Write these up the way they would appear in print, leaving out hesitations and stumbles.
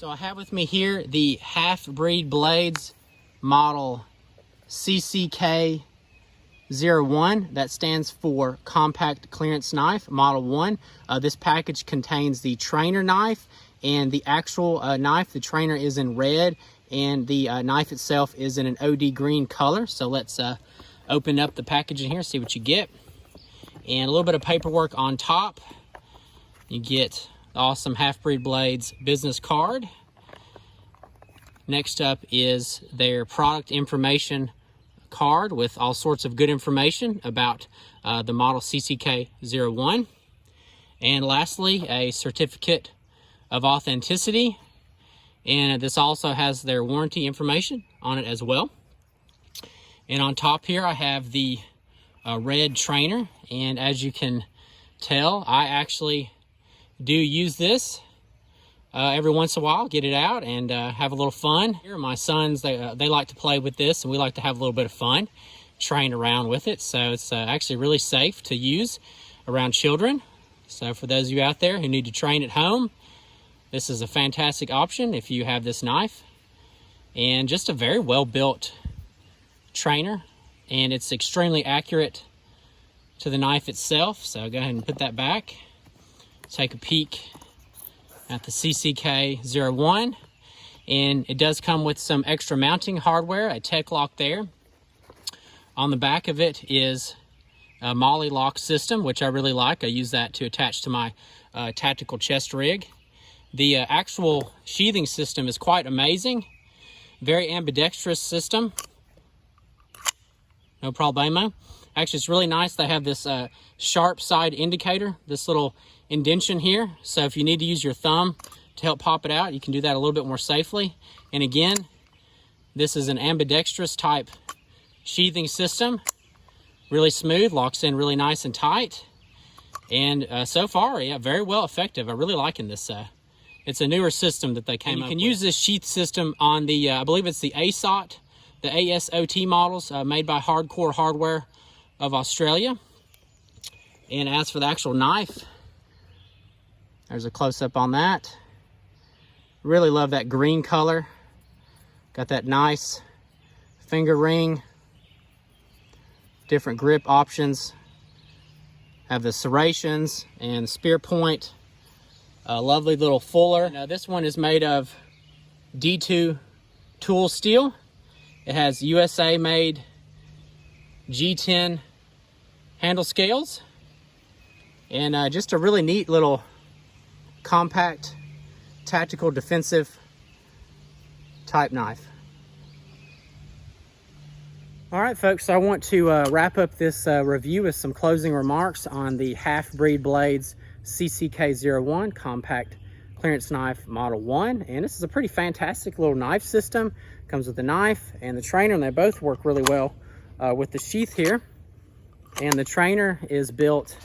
So I have with me here the Halfbreed Blades model CCK-01. That stands for Compact Clearance Knife, Model 1. This package contains the trainer knife and the actual knife. The trainer is in red and the knife itself is in an OD green color. So let's open up the packaging here, see what you get. And a little bit of paperwork on top. You get the awesome Halfbreed Blades business card. Next up is their product information card with all sorts of good information about the model CCK-01. And lastly, a certificate of authenticity. And this also has their warranty information on it as well. And on top here, I have the red trainer. And as you can tell, I actually do use this every once in a while, get it out and have a little fun. Here, my sons, they like to play with this, and we like to have a little bit of fun, train around with it. So it's actually really safe to use around children. So for those of you out there who need to train at home, this is a fantastic option if you have this knife. And just a very well-built trainer, and it's extremely accurate to the knife itself. So go ahead and put that back. Take a peek at the CCK-01, and it does come with some extra mounting hardware, a tech lock there. On the back of it is a MOLLE lock system, which I really like. I use that to attach to my tactical chest rig. The actual sheathing system is quite amazing. Very ambidextrous system. No problemo. Actually, it's really nice. They have this sharp side indicator, this little indentation here. So if you need to use your thumb to help pop it out, you can do that a little bit more safely. And again, this is an ambidextrous type sheathing system. Really smooth, locks in really nice and tight. And so far, yeah, very well effective. I'm really liking this. It's a newer system that they came up with. You can use this sheath system on the, I believe it's the ASOT, the ASOT models made by Hardcore Hardware of Australia. And as for the actual knife, there's a close-up on that. Really love that green color. Got that nice finger ring. Different grip options. Have the serrations and spear point. A lovely little fuller. Now this one is made of D2 tool steel. It has USA made G10 handle scales. And just a really neat little compact, tactical, defensive type knife. All right, folks, so I want to wrap up this review with some closing remarks on the Halfbreed Blades CCK-01 Compact Clearance Knife Model 1. And this is a pretty fantastic little knife system. Comes with the knife and the trainer, and they both work really well with the sheath here. And the trainer is built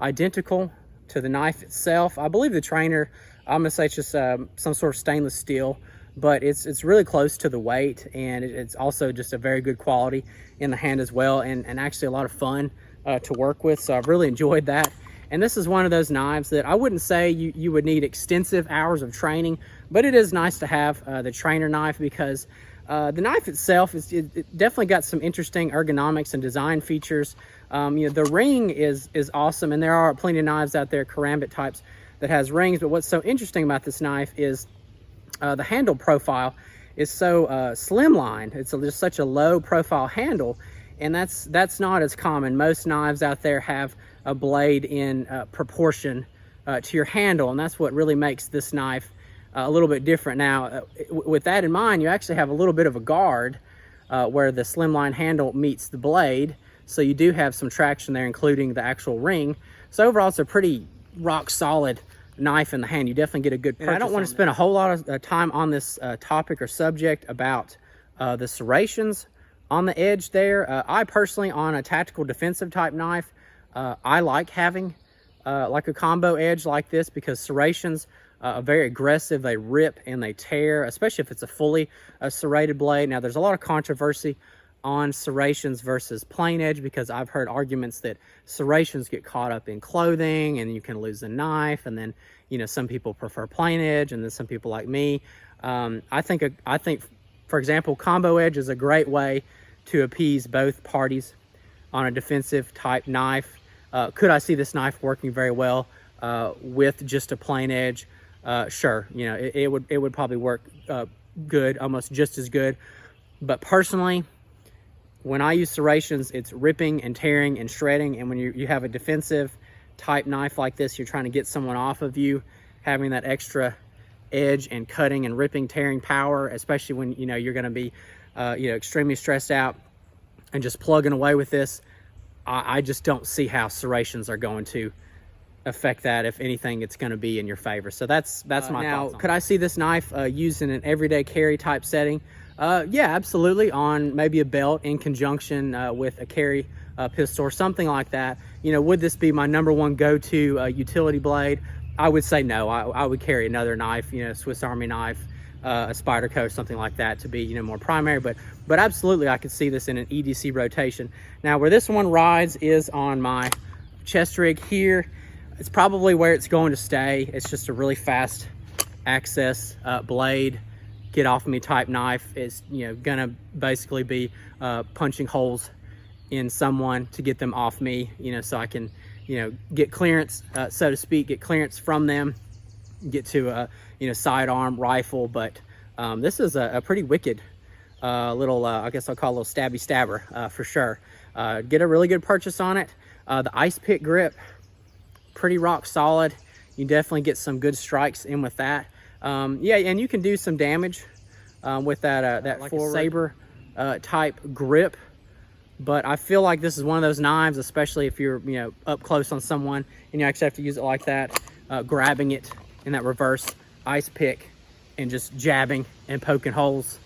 identical to the knife itself. I believe the trainer, I'm gonna say it's just some sort of stainless steel, but it's really close to the weight, and it's also just a very good quality in the hand as well, and actually a lot of fun to work with. So I've really enjoyed that. And this is one of those knives that I wouldn't say you would need extensive hours of training, but it is nice to have the trainer knife, because the knife itself it definitely got some interesting ergonomics and design features. You know, the ring is awesome, and there are plenty of knives out there, karambit types, that has rings. But what's so interesting about this knife is the handle profile is so slimline. It's just such a low profile handle, and that's not as common. Most knives out there have a blade in proportion to your handle, and that's what really makes this knife a little bit different. Now, with that in mind, you actually have a little bit of a guard where the slimline handle meets the blade, so you do have some traction there, including the actual ring. So overall, it's a pretty rock solid knife in the hand. You definitely get a good purchase. And I don't want to spend a whole lot of time on this topic or subject about the serrations on the edge there. I personally, on a tactical defensive type knife, I like having like a combo edge like this, because serrations are very aggressive. They rip and they tear, especially if it's a fully serrated blade. Now, there's a lot of controversy on serrations versus plain edge, because I've heard arguments that serrations get caught up in clothing and you can lose a knife, and then you know, some people prefer plain edge, and then some people like me. I think, for example, combo edge is a great way to appease both parties on a defensive type knife. Could I see this knife working very well with just a plain edge? Sure, you know, it would probably work good, almost just as good. But personally, when I use serrations, it's ripping and tearing and shredding. And when you have a defensive type knife like this, you're trying to get someone off of you, having that extra edge and cutting and ripping, tearing power, especially when, you know, you're going to be, you know, extremely stressed out and just plugging away with this. I just don't see how serrations are going to affect that. If anything, it's going to be in your favor. So that's my thoughts. Now, could I see this knife used in an everyday carry type setting? Yeah, absolutely. On maybe a belt in conjunction with a carry pistol or something like that. You know, would this be my #1 go-to utility blade? I would say no. I would carry another knife, you know, Swiss Army knife, a Spyderco, something like that, to be, you know, more primary. But absolutely, I could see this in an EDC rotation. Now, where this one rides is on my chest rig here. It's probably where it's going to stay. It's just a really fast access blade, get off of me type knife. It's, you know, gonna basically be punching holes in someone to get them off me, you know, so I can, you know, get clearance, so to speak, get clearance from them, get to a, you know, sidearm rifle. But this is a pretty wicked little, I guess I'll call it a little stabby stabber for sure. Get a really good purchase on it. The ice pick grip, pretty rock solid. You definitely get some good strikes in with that. Yeah, and you can do some damage with that like forward saber type grip. But I feel like this is one of those knives, especially if you're, you know, up close on someone and you actually have to use it like that, grabbing it in that reverse ice pick and just jabbing and poking holes.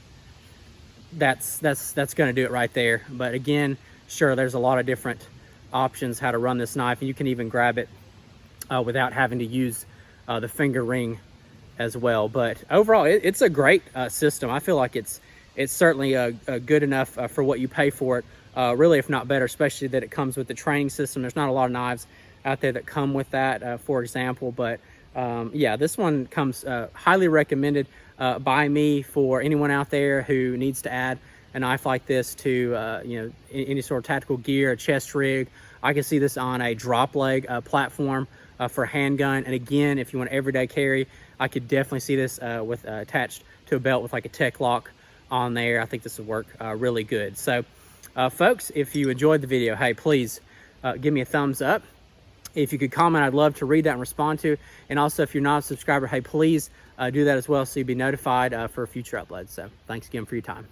That's going to do it right there. But again, sure, there's a lot of different options how to run this knife, and you can even grab it without having to use the finger ring as well. But overall, it's a great system. I feel like it's certainly good enough for what you pay for it. Really, if not better, especially that it comes with the training system. There's not a lot of knives out there that come with that, for example. But yeah, this one comes highly recommended by me for anyone out there who needs to add a knife like this to you know, any sort of tactical gear, a chest rig. I can see this on a drop leg platform for a handgun. And again, if you want everyday carry, I could definitely see this with attached to a belt with like a tech lock on there. I think this would work really good. So folks, if you enjoyed the video, hey, please give me a thumbs up. If you could comment, I'd love to read that and respond to. And also, if you're not a subscriber, hey, please do that as well, so you'll be notified for future uploads. So thanks again for your time.